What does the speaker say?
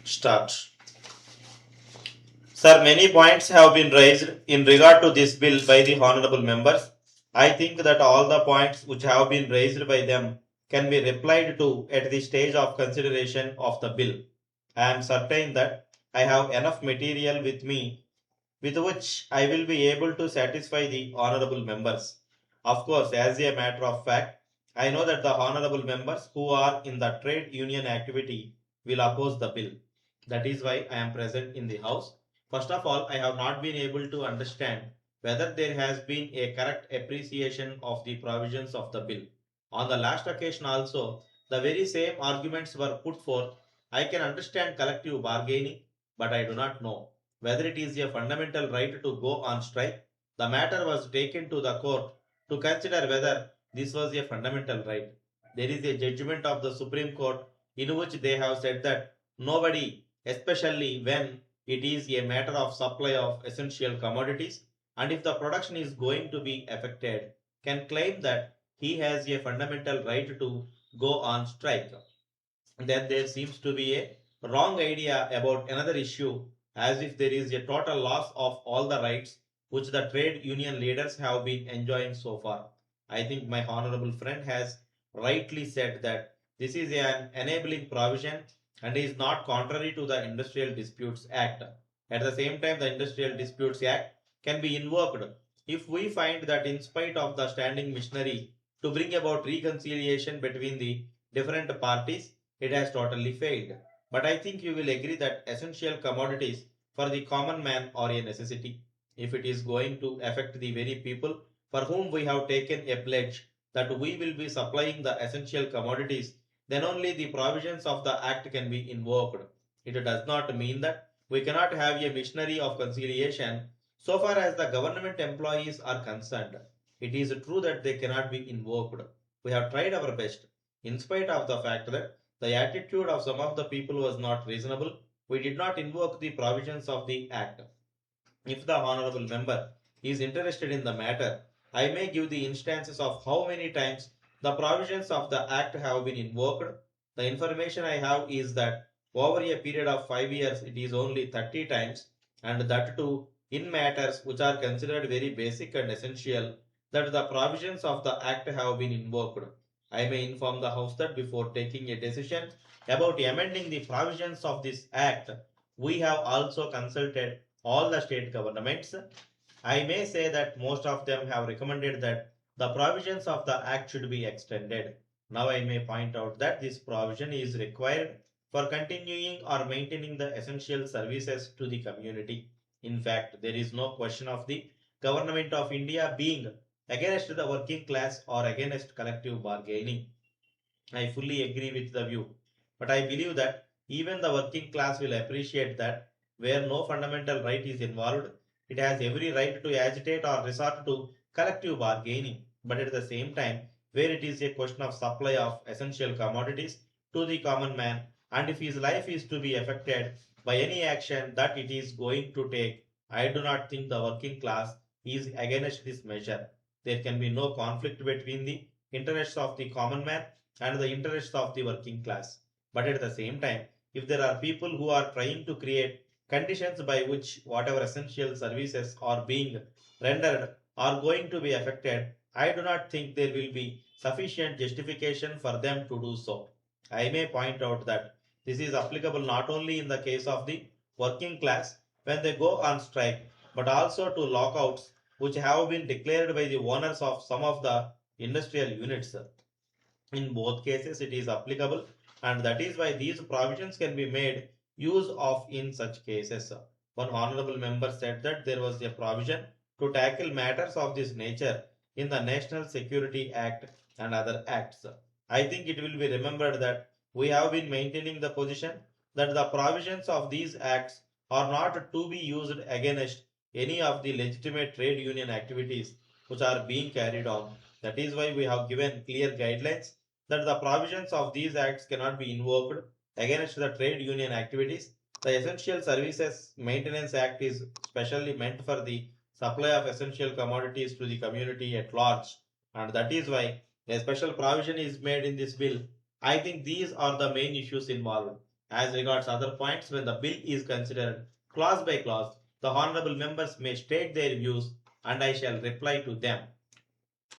Start. Sir, many points have been raised in regard to this bill by the honorable members. I think that all the points which have been raised by them can be replied to at the stage of consideration of the bill. I am certain that I have enough material with me with which I will be able to satisfy the honorable members. Of course, as a matter of fact, I know that the honorable members who are in the trade union activity will oppose the bill. That is why I am present in the House. First of all, I have not been able to understand whether there has been a correct appreciation of the provisions of the bill. On the last occasion also, the very same arguments were put forth. I can understand collective bargaining, but I do not know whether it is a fundamental right to go on strike. The matter was taken to the court to consider whether this was a fundamental right. There is a judgment of the Supreme Court in which they have said that nobody, especially when it is a matter of supply of essential commodities, and if the production is going to be affected, can claim that he has a fundamental right to go on strike. Then there seems to be a wrong idea about another issue, as if there is a total loss of all the rights which the trade union leaders have been enjoying so far. I think my honorable friend has rightly said that this is an enabling provision and is not contrary to the Industrial Disputes Act. At the same time, the Industrial Disputes Act can be invoked if we find that, in spite of the standing machinery to bring about reconciliation between the different parties, it has totally failed. But I think you will agree that essential commodities for the common man are a necessity. If it is going to affect the very people for whom we have taken a pledge that we will be supplying the essential commodities, then only the provisions of the Act can be invoked. It does not mean that we cannot have a missionary of conciliation so far as the government employees are concerned. It is true that they cannot be invoked. We have tried our best, in spite of the fact that the attitude of some of the people was not reasonable. We did not invoke the provisions of the Act. If the honorable member is interested in the matter, I may give the instances of how many times the provisions of the Act have been invoked. The information I have is that over a period of 5 years it is only 30 times, and that too in matters which are considered very basic and essential, that the provisions of the Act have been invoked. I may inform the House that before taking a decision about amending the provisions of this Act, we have also consulted all the state governments. I may say that most of them have recommended that the provisions of the Act should be extended. Now I may point out that this provision is required for continuing or maintaining the essential services to the community. In fact, there is no question of the government of India being against the working class or against collective bargaining. I fully agree with the view, but I believe that even the working class will appreciate that where no fundamental right is involved, it has every right to agitate or resort to collective bargaining. But at the same time, where it is a question of supply of essential commodities to the common man, and if his life is to be affected by any action that it is going to take, I do not think the working class is against this measure. There can be no conflict between the interests of the common man and the interests of the working class. But at the same time, if there are people who are trying to create conditions by which whatever essential services are being rendered are going to be affected, I do not think there will be sufficient justification for them to do so. I may point out that this is applicable not only in the case of the working class when they go on strike, but also to lockouts which have been declared by the owners of some of the industrial units. In both cases, it is applicable, and that is why these provisions can be made use of in such cases. One honorable member said that there was a provision to tackle matters of this nature in the National Security Act and other acts. I think it will be remembered that we have been maintaining the position that the provisions of these acts are not to be used against any of the legitimate trade union activities which are being carried on. That is why we have given clear guidelines that the provisions of these acts cannot be invoked against the trade union activities. The Essential Services Maintenance Act is specially meant for the supply of essential commodities to the community at large, and that is why a special provision is made in this bill. I think these are the main issues involved. As regards other points, when the bill is considered clause by clause, the honorable members may state their views and I shall reply to them.